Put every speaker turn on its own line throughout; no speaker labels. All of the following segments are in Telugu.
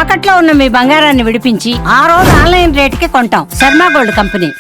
తాకట్లో ఉన్న మీ బంగారాన్ని విడిపించి ఆ రోజు ఆన్లైన్ రేటుకి కొంటాం. Sharma gold company.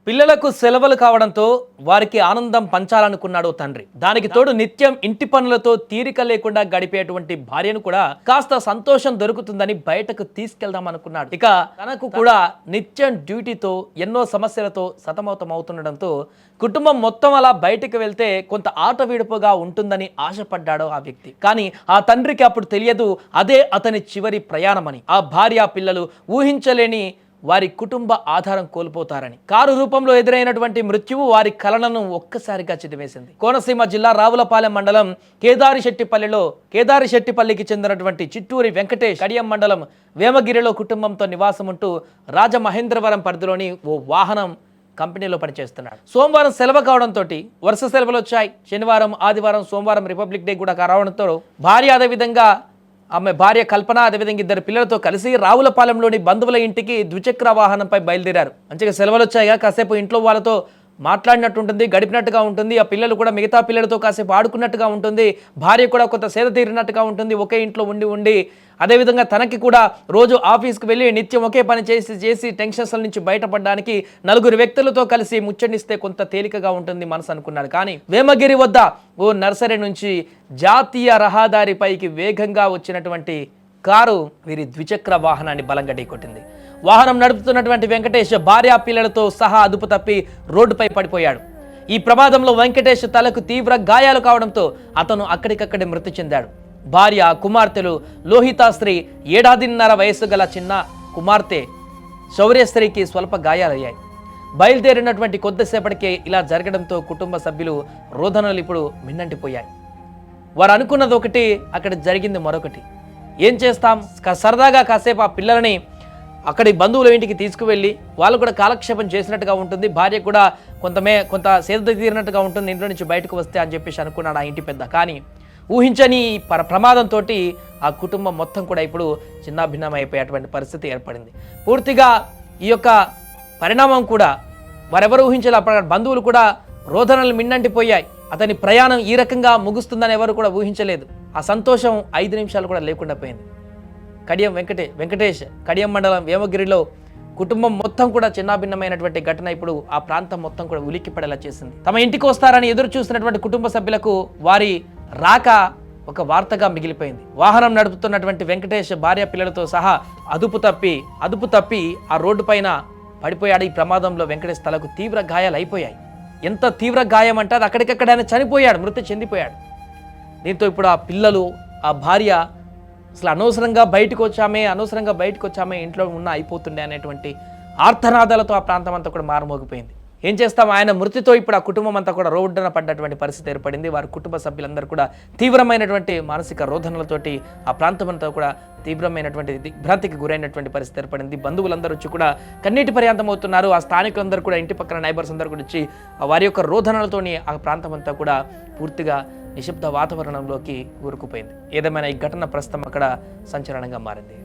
పిల్లలకు సెలవులు కావడంతో వారికి ఆనందం పంచాలనుకున్నాడు తండ్రి. దానికి తోడు నిత్యం ఇంటి పనులతో తీరిక లేకుండా గడిపేటువంటి భార్యను కూడా కాస్త సంతోషం దొరుకుతుందని బయటకు తీసుకెళ్దాం అనుకున్నాడు. ఇక తనకు కూడా నిత్యం డ్యూటీతో ఎన్నో సమస్యలతో సతమతమవుతుండడంతో కుటుంబం మొత్తం అలా బయటకు వెళ్తే కొంత ఆట విడుపుగా ఉంటుందని ఆశపడ్డాడు ఆ వ్యక్తి. కానీ ఆ తండ్రికి అప్పుడు తెలియదు అదే అతని చివరి ప్రయాణమని. ఆ భార్య పిల్లలు ఊహించలేని వారి కుటుంబ ఆధారం కోల్పోతారని. కారు రూపంలో ఎదురైనటువంటి మృత్యువు వారి కలలను ఒక్కసారిగా చిదివేసింది. కోనసీమ జిల్లా రావులపాలెం మండలం కేదారిశెట్టిపల్లికి చెందినటువంటి చిట్టూరి వెంకటేష్ కడియం మండలం వేమగిరిలో కుటుంబంతో నివాసం ఉంటూ రాజమహేంద్రవరం పరిధిలోని ఓ వాహనం కంపెనీలో పనిచేస్తున్నాడు. సోమవారం సెలవు కావడంతో వరుస సెలవులు వచ్చాయి. శనివారం, ఆదివారం, సోమవారం రిపబ్లిక్ డే కూడా రావడంతో భార్య అదేవిధంగా ఆమె భార్య కల్పన అదేవిధంగా ఇద్దరు పిల్లలతో కలిసి రావులపాలెంలోని బంధువుల ఇంటికి ద్విచక్ర వాహనంపై బయలుదేరారు. మంచిగా సెలవులు వచ్చాయిగా కాసేపు ఇంట్లో వాళ్ళతో మాట్లాడినట్టు ఉంటుంది, గడిపినట్టుగా ఉంటుంది. ఆ పిల్లలు కూడా మిగతా పిల్లలతో కాసేపు ఆడుకున్నట్టుగా ఉంటుంది. భార్య కూడా కొంత సేద తీరినట్టుగా ఉంటుంది. ఒకే ఇంట్లో ఉండి అదేవిధంగా తనకి కూడా రోజు ఆఫీస్కి వెళ్ళి నిత్యం ఒకే పని చేసి టెన్షన్స్ నుంచి బయటపడడానికి నలుగురు వ్యక్తులతో కలిసి ముచ్చటిస్తే కొంత తేలికగా ఉంటుంది మనసు అనుకున్నాడు. కానీ వేమగిరి వద్ద ఓ నర్సరీ నుంచి జాతీయ రహదారిపైకి వేగంగా వచ్చినటువంటి కారు వీరి ద్విచక్ర వాహనాన్ని బలంగా ఢీకొట్టింది. వాహనం నడుపుతున్నటువంటి వెంకటేష్ భార్య పిల్లలతో సహా అదుపు తప్పి రోడ్డుపై పడిపోయాడు. ఈ ప్రమాదంలో వెంకటేష్ తలకు తీవ్ర గాయాలు కావడంతో అతను అక్కడికక్కడే మృతి చెందాడు. భార్య, కుమార్తెలు లోహితాశ్రీ, 7.5 వయసు గల చిన్న కుమార్తె శౌర్యశ్రీకి స్వల్ప గాయాలయ్యాయి. బయలుదేరినటువంటి కొద్దిసేపటికే ఇలా జరగడంతో కుటుంబ సభ్యులు రోదనలు ఇప్పుడు మిన్నంటిపోయాయి. వారు అనుకున్నది ఒకటి, అక్కడ జరిగింది మరొకటి. ఏం చేస్తాం, సరదాగా కాసేపు ఆ పిల్లలని అక్కడి బంధువుల ఇంటికి తీసుకువెళ్ళి వాళ్ళు కూడా కాలక్షేపం చేసినట్టుగా ఉంటుంది, భార్య కూడా కొంత సేద తీరినట్టుగా ఉంటుంది ఇంట్లో నుంచి బయటకు వస్తే అని చెప్పేసి అనుకున్నాడు ఆ ఇంటి పెద్ద. కానీ ఊహించని ప్రమాదంతో ఆ కుటుంబం మొత్తం కూడా ఇప్పుడు చిన్నాభిన్నమైపోయేటువంటి పరిస్థితి ఏర్పడింది. పూర్తిగా ఈ యొక్క పరిణామం కూడా వారెవరు ఊహించాలి. అప్పుడు బంధువులు కూడా రోదనలు మిన్నంటిపోయాయి. అతని ప్రయాణం ఈ రకంగా ముగుస్తుందని ఎవరు కూడా ఊహించలేదు. ఆ సంతోషం 5 నిమిషాలు కూడా లేకుండా పోయింది. వెంకటేష్ కడియం మండలం వేమగిరిలో కుటుంబం మొత్తం కూడా చిన్నాభిన్నమైనటువంటి ఘటన ఇప్పుడు ఆ ప్రాంతం మొత్తం కూడా ఉలిక్కిపడేలా చేసింది. తమ ఇంటికి వస్తారని ఎదురు చూసినటువంటి కుటుంబ సభ్యులకు వారి రాక ఒక వార్తగా మిగిలిపోయింది. వాహనం నడుపుతున్నటువంటి వెంకటేష్ భార్య పిల్లలతో సహా అదుపు తప్పి ఆ రోడ్డు పైన పడిపోయాడు. ఈ ప్రమాదంలో వెంకటేష్ తలకు తీవ్ర గాయాలు అయిపోయాయి. ఎంత తీవ్ర గాయం అంటే అది అక్కడికక్కడ ఆయన చనిపోయాడు, మృతి చెందిపోయాడు. దీంతో ఇప్పుడు ఆ పిల్లలు, ఆ భార్య అసలు అనవసరంగా బయటకు వచ్చామే ఇంట్లో ఉన్న అయిపోతుండే అనేటువంటి ఆర్తనాదాలతో ఆ ప్రాంతం అంతా కూడా మారుమోగిపోయింది. ఏం చేస్తాం, ఆయన మృతితో ఇప్పుడు ఆ కుటుంబం అంతా కూడా రోడ్డున పడ్డటువంటి పరిస్థితి ఏర్పడింది. వారి కుటుంబ సభ్యులందరూ కూడా తీవ్రమైనటువంటి మానసిక రోధనలతోటి ఆ ప్రాంతం అంతా కూడా తీవ్రమైనటువంటి దిగ్భ్రాంతికి గురైనటువంటి పరిస్థితి ఏర్పడింది. బంధువులందరూ వచ్చి కూడా కన్నీటి పర్యాంతం అవుతున్నారు. ఆ స్థానికులందరూ కూడా ఇంటి పక్కన నైబర్స్ అందరూ కూడా వచ్చి వారి యొక్క రోధనలతోని ఆ ప్రాంతం అంతా కూడా పూర్తిగా నిశ్శబ్ద వాతావరణంలోకి ఊరుకుపోయింది. ఏదేమైనా ఈ ఘటన ప్రస్తుతం అక్కడ సంచలనంగా మారింది.